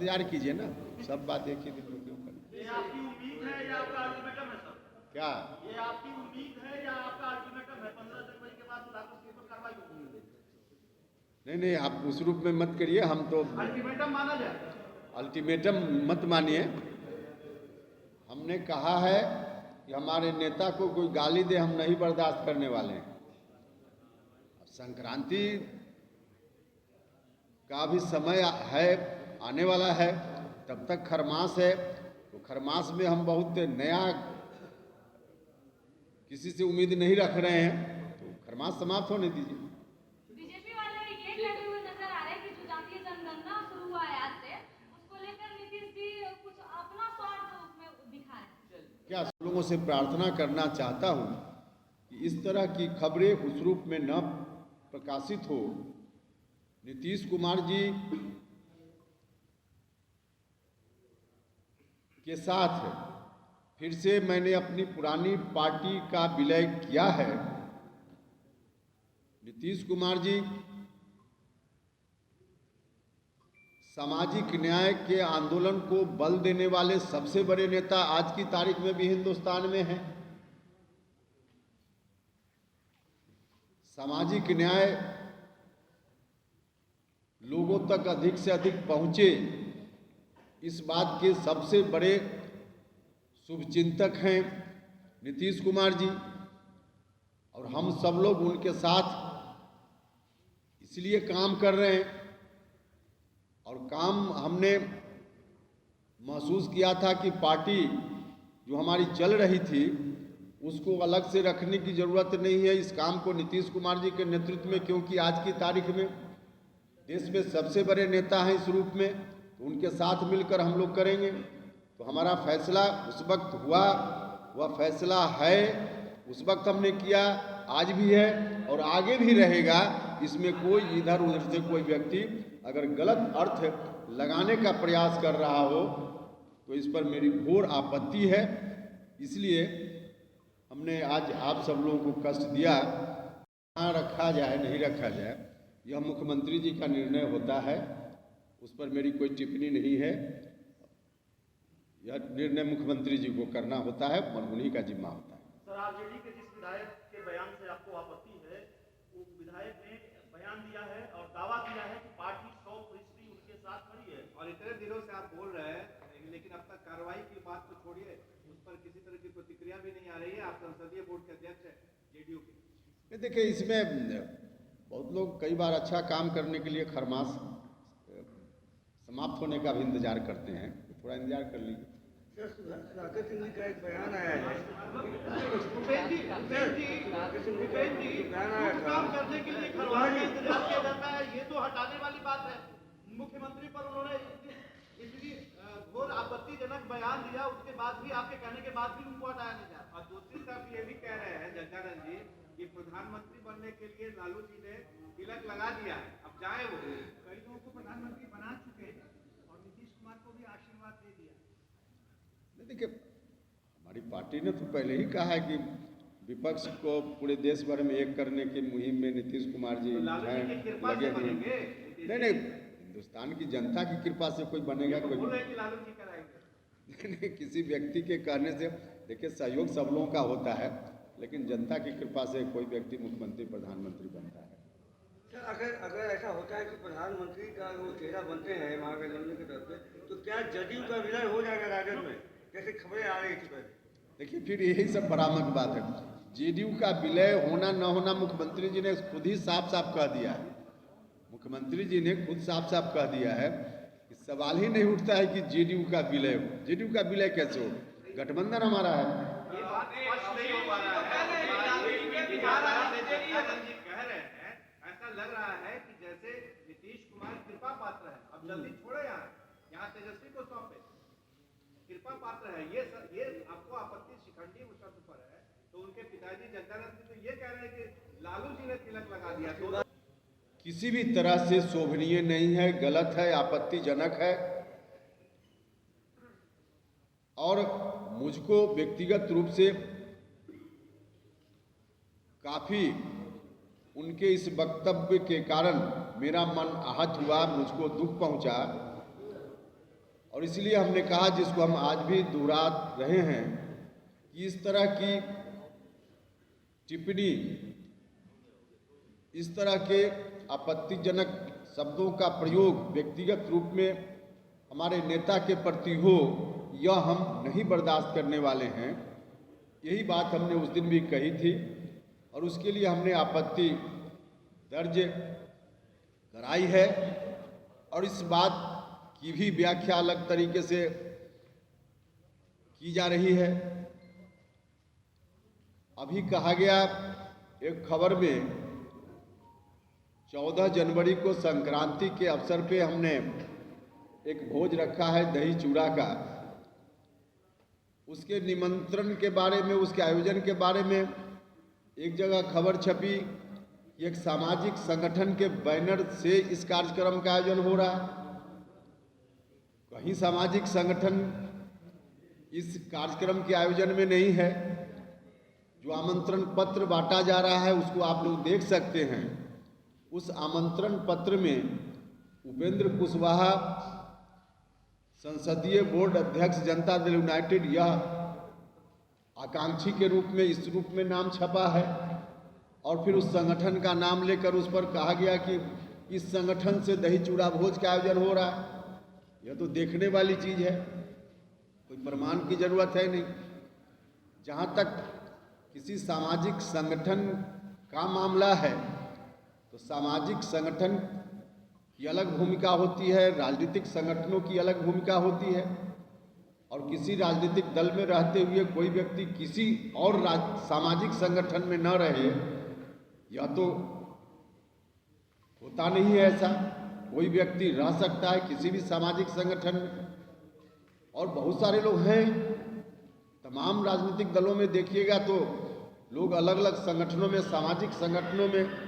इंतजार कीजिए ना, सब बात एक ही दिन में क्यों करें? ये आपकी उम्मीद है या आपका अल्टीमेटम है सर? क्या ये आपकी उम्मीद है या आपका अल्टीमेटम है? 15 जनवरी के बाद सुधाकर के ऊपर कार्रवाई होगी? नहीं नहीं, आप उस रूप में मत करिए, हम तो अल्टीमेटम माना जाए। अल्टीमेटम मत मानिए। हमने कहा है कि हमारे नेता को कोई गाली दे हम नहीं बर्दाश्त करने वाले हैं। संक्रांति का भी समय है, आने वाला है, तब तक खरमास है, तो खरमास में हम बहुत नया किसी से उम्मीद नहीं रख रहे हैं, तो खरमास समाप्त होने दीजिए। बीजेपी वाले ये कहते हुए नजर आ रहे हैं कि जो जातीय जनगणना शुरू हुआ है आज से, उसको लेकर नीतीश जी कुछ अपना स्वार्थ उसमें दिखा रहे हैं। क्या लोगों से प्रार्थना करना चाहता हूं कि इस तरह की खबरें उस रूप में न प्रकाशित हो। नीतीश कुमार जी के साथ फिर से मैंने अपनी पुरानी पार्टी का विलय किया है। नीतीश कुमार जी सामाजिक न्याय के आंदोलन को बल देने वाले सबसे बड़े नेता आज की तारीख में भी हिंदुस्तान में हैं। सामाजिक न्याय लोगों तक अधिक से अधिक पहुंचे, इस बात के सबसे बड़े शुभचिंतक हैं नीतीश कुमार जी, और हम सब लोग उनके साथ इसलिए काम कर रहे हैं। और काम हमने महसूस किया था कि पार्टी जो हमारी चल रही थी उसको अलग से रखने की ज़रूरत नहीं है, इस काम को नीतीश कुमार जी के नेतृत्व में, क्योंकि आज की तारीख में देश में सबसे बड़े नेता हैं इस रूप में, तो उनके साथ मिलकर हम लोग करेंगे। तो हमारा फैसला उस वक्त हुआ, वह फैसला है, उस वक्त हमने किया, आज भी है और आगे भी रहेगा। इसमें कोई इधर उधर से कोई व्यक्ति अगर गलत अर्थ लगाने का प्रयास कर रहा हो तो इस पर मेरी घोर आपत्ति है। इसलिए हमने आज आप सब लोगों को कष्ट दिया। कहाँ रखा जाए नहीं रखा जाए यह मुख्यमंत्री जी का निर्णय होता है, उस पर मेरी कोई टिप्पणी नहीं है। यह निर्णय मुख्यमंत्री जी को करना होता है, उन्हीं का जिम्मा होता है। सर, आरजेडी के जिस विधायक के बयान से आपको आपत्ति है, वो विधायक ने बयान दिया है और दावा किया है कि पार्टी 100% उनके साथ खड़ी है। और इतने दिनों से आप बोल रहे हैं, लेकिन अब तक कार्रवाई की बात तो छोड़िए, उस पर किसी तरह की प्रतिक्रिया भी नहीं आ रही है। आप संसदीय बोर्ड के अध्यक्ष हैं जेडीयू के। देखिए, इसमें बहुत लोग कई बार अच्छा काम करने के लिए खरमास समाप्त होने का भी इंतजार करते हैं, तो थोड़ा इंतजार कर लीजिए। सुधाकर सिंह जी का एक बयान आया है, काम करने के लिए खरवास का इंतजार किया जाता है, ये तो हटाने वाली बात है। मुख्यमंत्री पर उन्होंने इतनी घोर आपत्तिजनक बयान दिया, उसके बाद भी आपके कहने के बाद भी उनको हटाया नहीं जा। और दूसरी तरफ ये भी कह रहे हैं जग्गानंद जी कि प्रधानमंत्री बनने के लिए लालू जी ने तिलक लगा दिया है, अब जाए वो। कई लोगों को प्रधानमंत्री बना चुके हैं और नीतीश कुमार को भी आशीर्वाद दे दिया। देखिए, हमारी पार्टी ने तो पहले ही कहा है कि विपक्ष को पूरे देश भर में एक करने की मुहिम में नीतीश कुमार जी लगे हुए। नहीं, हिंदुस्तान की जनता की कृपा से कोई बनेगा, कोई लालू जी कराएंगे। नहीं, किसी व्यक्ति के कहने से देखिए सहयोग सब लोगों का होता है, लेकिन जनता की कृपा से कोई व्यक्ति मुख्यमंत्री प्रधानमंत्री बनता है। सर, अगर ऐसा होता है कि प्रधानमंत्री का वो चेहरा बनते हैं महागठबंधन की तरफ से, तो क्या जदयू का विलय हो जाएगा राजद में, जैसे खबरें आ रही थी पहले? देखिए, फिर यही सब भ्रामक बात है। जेडीयू का विलय होना न होना मुख्यमंत्री जी ने खुद ही साफ साफ कह दिया है। मुख्यमंत्री जी ने खुद साफ साफ कह दिया है कि सवाल ही नहीं उठता है कि जेडीयू का विलय हो। जेडीयू का विलय कैसे हो? गठबंधन हमारा है। ये बात स्पष्ट नहीं हो पा रहा है। कह रहे हैं, ऐसा लग रहा है कि जैसे नीतीश कुमार कृपा पात्र है, अब जल्दी छोड़े यहाँ तेजस्वी को सौंपे। कृपा पात्र है, ये आपको आपत्ति शिखंडी शब्द पर है, तो उनके पिताजी जग्गानंद जी तो ये कह रहे हैं कि लालू जी ने तिलक लगा दिया। तो किसी भी तरह से शोभनीय नहीं है, गलत है, आपत्तिजनक है। और मुझको व्यक्तिगत रूप से काफी उनके इस वक्तव्य के कारण मेरा मन आहत हुआ, मुझको दुख पहुंचा। और इसलिए हमने कहा, जिसको हम आज भी दोहरा रहे हैं, कि इस तरह की टिप्पणी, इस तरह के आपत्तिजनक शब्दों का प्रयोग व्यक्तिगत रूप में हमारे नेता के प्रति हो, यह हम नहीं बर्दाश्त करने वाले हैं। यही बात हमने उस दिन भी कही थी और उसके लिए हमने आपत्ति दर्ज कराई है और इस बात की भी व्याख्या अलग तरीके से की जा रही है। अभी कहा गया एक खबर में, 14 जनवरी को संक्रांति के अवसर पे हमने एक भोज रखा है दही चूड़ा का। उसके निमंत्रण के बारे में, उसके आयोजन के बारे में एक जगह खबर छपी कि एक सामाजिक संगठन के बैनर से इस कार्यक्रम का आयोजन हो रहा है। कहीं सामाजिक संगठन इस कार्यक्रम के आयोजन में नहीं है। जो आमंत्रण पत्र बांटा जा रहा है उसको आप लोग देख सकते हैं। उस आमंत्रण पत्र में उपेंद्र कुशवाहा संसदीय बोर्ड अध्यक्ष जनता दल यूनाइटेड, यह आकांक्षी के रूप में, इस रूप में नाम छपा है और फिर उस संगठन का नाम लेकर उस पर कहा गया कि इस संगठन से दही चूड़ा भोज का आयोजन हो रहा है। यह तो देखने वाली चीज है, कोई प्रमाण की जरूरत है नहीं। जहां तक किसी सामाजिक संगठन का मामला है तो सामाजिक संगठन की अलग भूमिका होती है, राजनीतिक संगठनों की अलग भूमिका होती है और किसी राजनीतिक दल में रहते हुए कोई व्यक्ति किसी और सामाजिक संगठन में न रहे, यह तो होता नहीं है। ऐसा कोई व्यक्ति रह सकता है किसी भी सामाजिक संगठन में और बहुत सारे लोग हैं। तमाम राजनीतिक दलों में देखिएगा तो लोग अलग अलग संगठनों में, सामाजिक संगठनों में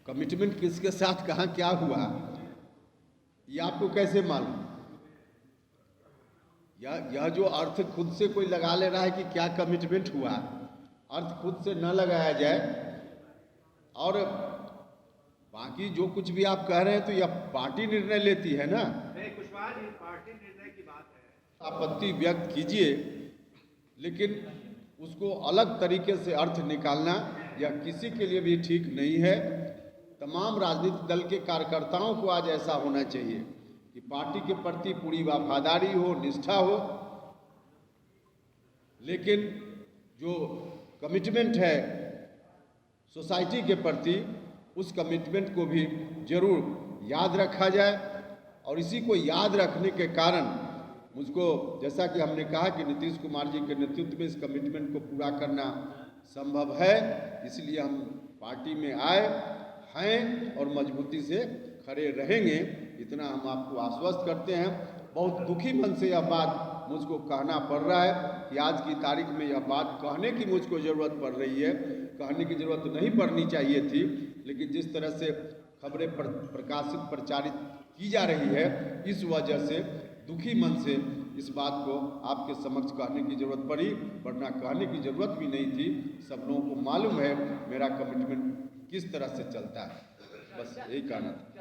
कमिटमेंट किसके साथ कहाँ क्या हुआ ये आपको कैसे मालूम? यह जो अर्थ खुद से कोई लगा ले रहा है कि क्या कमिटमेंट हुआ, अर्थ खुद से न लगाया जाए। और बाकी जो कुछ भी आप कह रहे हैं तो यह पार्टी निर्णय लेती है ना। नहीं, कुशवाहा जी, पार्टी निर्णय की बात है। आपत्ति व्यक्त कीजिए, लेकिन उसको अलग तरीके से अर्थ निकालना यह किसी के लिए भी ठीक नहीं है। तमाम राजनीतिक दल के कार्यकर्ताओं को आज ऐसा होना चाहिए कि पार्टी के प्रति पूरी वफादारी हो, निष्ठा हो, लेकिन जो कमिटमेंट है सोसाइटी के प्रति, उस कमिटमेंट को भी जरूर याद रखा जाए। और इसी को याद रखने के कारण मुझको, जैसा कि हमने कहा कि नीतीश कुमार जी के नेतृत्व में इस कमिटमेंट को पूरा करना संभव है, इसलिए हम पार्टी में आए हैं और मजबूती से खड़े रहेंगे, इतना हम आपको आश्वस्त करते हैं। बहुत दुखी मन से यह बात मुझको कहना पड़ रहा है कि आज की तारीख में यह बात कहने की मुझको ज़रूरत पड़ रही है। कहने की ज़रूरत नहीं पड़नी चाहिए थी, लेकिन जिस तरह से खबरें प्रकाशित प्रचारित की जा रही है, इस वजह से दुखी मन से इस बात को आपके समक्ष कहने की ज़रूरत पड़ी, वरना कहने की ज़रूरत भी नहीं थी। सब लोगों को मालूम है मेरा कमिटमेंट किस तरह से चलता है। बस यही कहना था।